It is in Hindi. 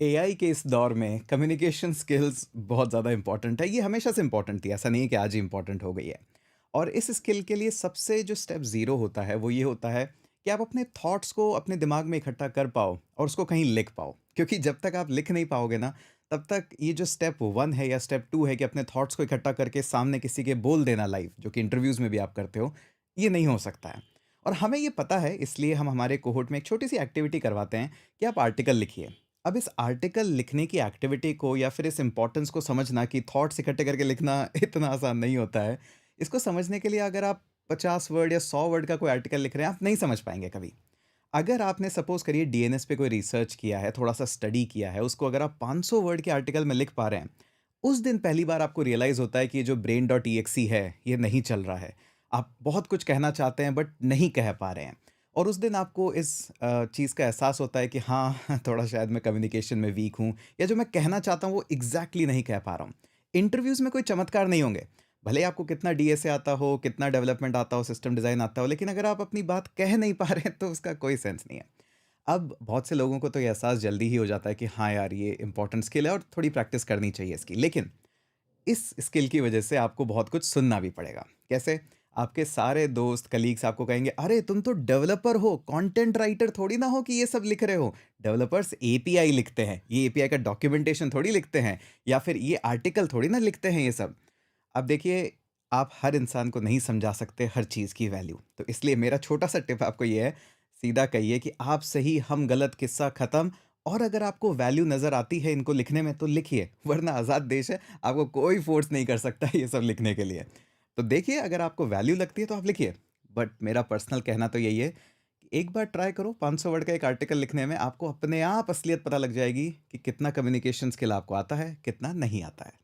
एआई के इस दौर में कम्युनिकेशन स्किल्स बहुत ज़्यादा इम्पोर्टेंट है। ये हमेशा से इम्पोर्टेंट थी, ऐसा नहीं है कि आज ही इम्पोर्टेंट हो गई है। और इस स्किल के लिए सबसे जो स्टेप ज़ीरो होता है, वो ये होता है कि आप अपने थॉट्स को अपने दिमाग में इकट्ठा कर पाओ और उसको कहीं लिख पाओ। क्योंकि जब तक आप लिख नहीं पाओगे ना, तब तक ये जो स्टेप 1 है या स्टेप 2 है कि अपने थॉट्स को इकट्ठा करके सामने किसी के बोल देना लाइव, जो कि इंटरव्यूज़ में भी आप करते हो, ये नहीं हो सकता है। और हमें ये पता है, इसलिए हम हमारे कोहोर्ट में एक छोटी-सी एक्टिविटी करवाते हैं कि आप आर्टिकल लिखिए। अब इस आर्टिकल लिखने की एक्टिविटी को या फिर इस इम्पोर्टेंस को समझना कि थॉट्स इकट्ठे करके लिखना इतना आसान नहीं होता है। इसको समझने के लिए अगर आप 50 वर्ड या 100 वर्ड का कोई आर्टिकल लिख रहे हैं, आप नहीं समझ पाएँगे कभी। अगर आपने सपोज़ करिए डीएनएस पे कोई रिसर्च किया है, थोड़ा-सा स्टडी किया है, उसको अगर आप 500 वर्ड के आर्टिकल में लिख पा रहे हैं, उस दिन पहली बार आपको रियलाइज़ होता है कि ये जो brain.exe है, ये नहीं चल रहा है। आप बहुत कुछ कहना चाहते हैं बट नहीं कह पा रहे हैं। और उस दिन आपको इस चीज़ का एहसास होता है कि हाँ, थोड़ा शायद मैं कम्युनिकेशन में वीक हूँ या जो मैं कहना चाहता हूँ वो एग्ज़ैक्टली नहीं कह पा रहा हूँ। इंटरव्यूज़ में कोई चमत्कार नहीं होंगे। भले ही आपको कितना डीएसए आता हो, कितना डेवलपमेंट आता हो, सिस्टम डिज़ाइन आता हो, लेकिन अगर आप अपनी बात कह नहीं पा रहे हैं तो उसका कोई सेंस नहीं है। अब बहुत से लोगों को तो ये एहसास जल्दी ही हो जाता है कि हाँ यार, ये इम्पोर्टेंट स्किल है और थोड़ी प्रैक्टिस करनी चाहिए इसकी। लेकिन इस स्किल की वजह से आपको बहुत कुछ सुनना भी पड़ेगा। कैसे? आपके सारे दोस्त, कलीग्स आपको कहेंगे, "अरे! तुम तो डेवलपर हो, कंटेंट राइटर थोड़ी ना हो कि ये सब लिख रहे हो। डेवलपर्स एपीआई लिखते हैं, ये एपीआई का डॉक्यूमेंटेशन थोड़ी लिखते हैं या फिर ये आर्टिकल थोड़ी ना लिखते हैं ये सब।" अब देखिए, आप हर इंसान को नहीं समझा सकते हर चीज़ की वैल्यू। तो इसलिए मेरा छोटा-सा टिप आपको ये है, सीधा कहिए कि आप सही, हम गलत, किस्सा खत्म। और अगर आपको वैल्यू नज़र आती है इनको लिखने में तो लिखिए, वरना आज़ाद देश है, आपको कोई फ़ोर्स नहीं कर सकता ये सब लिखने के लिए। तो देखिए, अगर आपको वैल्यू लगती है तो आप लिखिए। बट मेरा पर्सनल कहना तो यही है कि एक बार ट्राई करो 500 वर्ड का एक आर्टिकल लिखने में, आपको अपने आप असलियत पता लग जाएगी कि कितना कम्युनिकेशन स्किल आपको आता है, कितना नहीं आता है।